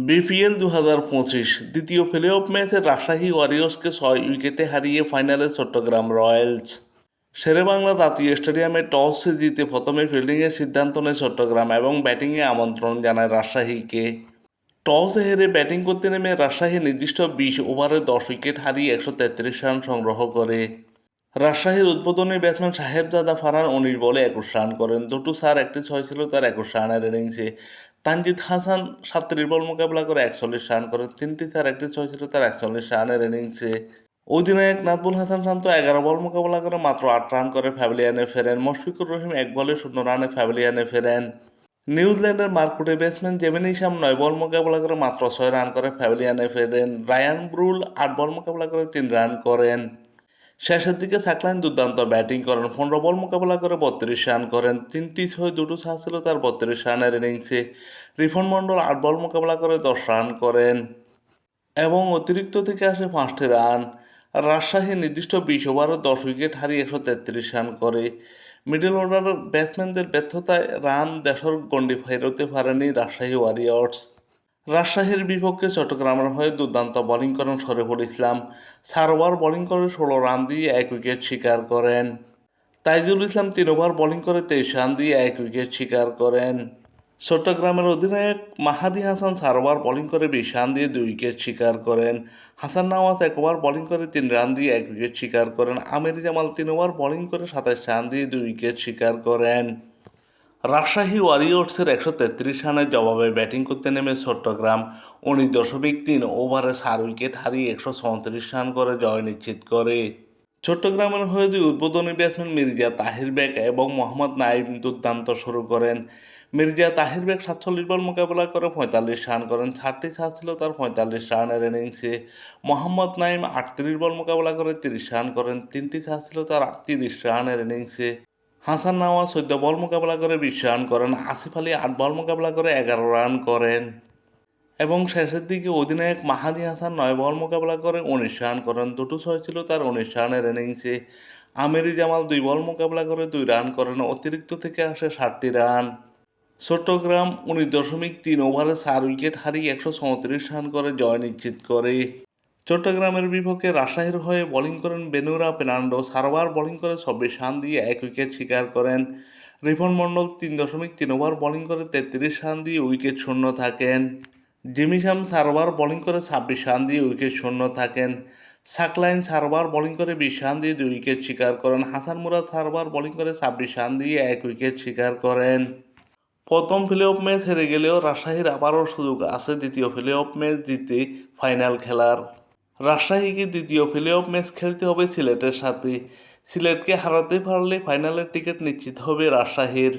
BPL 2025 দ্বিতীয় play of ম্যাচে রাজশাহী ওয়ারিয়র্সকে 6 উইকেটে হারিয়ে ফাইনালে চট্টগ্রাম রয়্যালস। শেরেবাংলা জাতীয় স্টেডিয়ামে টস জিতে প্রথমে ফিল্ডিংয়ের সিদ্ধান্ত নেয় চট্টগ্রাম এবং ব্যাটিংয়ে আমন্ত্রণ জানায় রাজশাহীকে। টসে হেরে ব্যাটিং করতে নেমে রাজশাহী নির্দিষ্ট 20 ওভারে 10 উইকেট হারিয়ে 133 রান সংগ্রহ করে। রাজশাহীর উদ্বোধনী ব্যাটসম্যান সাহেবজাদা ফারহান 19 বলে 21 রান করেন। দুটো 4 একটি 6 ছিল তার 21 রানের ইনিংসে। তানজিদ হাসান 37 বল মোকাবেলা করে 41 রান করেন। 3টি 4 একটি 6 ছিল তার 41 রানের ইনিংসে। অধিনায়ক নাজমুল হাসান শান্ত 11 বল মোকাবেলা করে মাত্র 8 রান করে প্যাভিলিয়নে ফেরেন। মুশফিকুর রহিম 1 বলে 0 রানে প্যাভিলিয়নে ফেরেন। নিউজিল্যান্ডের মারকুটে ব্যাটসম্যান জেমিনি শাম 9 বল মোকাবেলা করে মাত্র 6 রান করে প্যাভিলিয়নে ফেরেন। রায়ান ব্রুল 8 বল মোকাবেলা করে 3 রান করেন। শেষের দিকে সাকলাইন দুর্দান্ত ব্যাটিং করেন। 15 বল মোকাবেলা করে 32 রান করেন। 3টি 6 দুটো 6 ছিল তার 32 রানের ইনিংসে। রিফন মণ্ডল 8 বল মোকাবেলা করে 10 রান করেন এবং অতিরিক্ত থেকে আসে 5টি রান। রাজশাহী নির্দিষ্ট 20 ওভারে 10 উইকেট হারিয়ে 133 রান করে। মিডল অর্ডারের ব্যাটসম্যানদের ব্যর্থতায় রান দেশের গণ্ডি ফেরোতে পারেনি রাজশাহী ওয়ারিয়র্স। রাজশাহীর বিপক্ষে চট্টগ্রামের হয়ে দুর্দান্ত বোলিং করেন শরীফুল ইসলাম। 4 ওভার বোলিং করে 16 রান দিয়ে 1 উইকেট শিকার করেন। তাইজুল ইসলাম 3 ওভার বোলিং করে 23 রান দিয়ে 1 উইকেট শিকার করেন। চট্টগ্রামের অধিনায়ক মাহাদি হাসান 4 ওভার বোলিং করে 20 রান দিয়ে 2 উইকেট শিকার করেন। হাসান নওয়াজ 1 ওভার বোলিং করে 3 রান দিয়ে 1 উইকেট শিকার করেন। আমির জামাল 3 ওভার বোলিং করে 27 রান দিয়ে 2 উইকেট শিকার করেন। রাজশাহী ওয়ারিয়র্সের 133 রানের জবাবে ব্যাটিং করতে নেমে চট্টগ্রাম 19.3 ওভারে 4 উইকেট হারিয়ে 134 রান করে জয় নিশ্চিত করে। চট্টগ্রামের হয়ে 2 উদ্বোধনী ব্যাটসম্যান মির্জা তাহির বেগ এবং মোহাম্মদ নাইম দুর্দান্ত শুরু করেন। মির্জা তাহির বেগ 47 বল মোকাবেলা করে 45 রান করেন। 4টি 4 ছিল তার 45 রানের ইনিংসে। মোহাম্মদ নাইম 38 বল মোকাবেলা করে 30 রান করেন। 3টি 4 ছিল তার 30 রানের ইনিংসে। হাসান নওয়াজ 14 বল মোকাবেলা করে 20 রান করেন। আসিফ আলী 8 বল মোকাবেলা করে 11 রান করেন এবং শেষের দিকে অধিনায়ক মাহাদি হাসান 9 বল মোকাবেলা করে 19 রান করেন। দুটো 6 ছিল তার 19 রানের ইনিংসে। আমিরি জামাল 2 বল মোকাবেলা করে 2 রান করেন। অতিরিক্ত থেকে আসে 7টি রান। চট্টগ্রাম 19.3 ওভারে 4 উইকেট হারিয়ে 134 রান করে জয় নিশ্চিত করে। চট্টগ্রামের বিপক্ষে রাজশাহীর হয়ে বোলিং করেন বেনুরা পেনান্ডো। 4 ওভার বোলিং করে 24 রান দিয়ে 1 উইকেট শিকার করেন। রিফন মণ্ডল 3.3 ওভার বোলিং করে 33 রান দিয়ে উইকেট শূন্য থাকেন। জিমি শাম 4 ওভার বোলিং করে 26 রান দিয়ে উইকেট শূন্য থাকেন। সাকলাইন 4 ওভার বোলিং করে 20 রান দিয়ে 2 উইকেট শিকার করেন। হাসান মুরাদ 4 ওভার বোলিং করে 26 রান দিয়ে 1 উইকেট শিকার করেন। প্রথম প্লে অফ ম্যাচ হেরে গেলেও রাজশাহীর আবারও সুযোগ আছে দ্বিতীয় প্লে অফ ম্যাচ জিতে ফাইনাল খেলার। রাজশাহীকে দ্বিতীয় প্লে অফ ম্যাচ খেলতে হবে সিলেটের সাথে। সিলেটকে হারাতে পারলে ফাইনালের টিকিট নিশ্চিত হবে রাজশাহীর।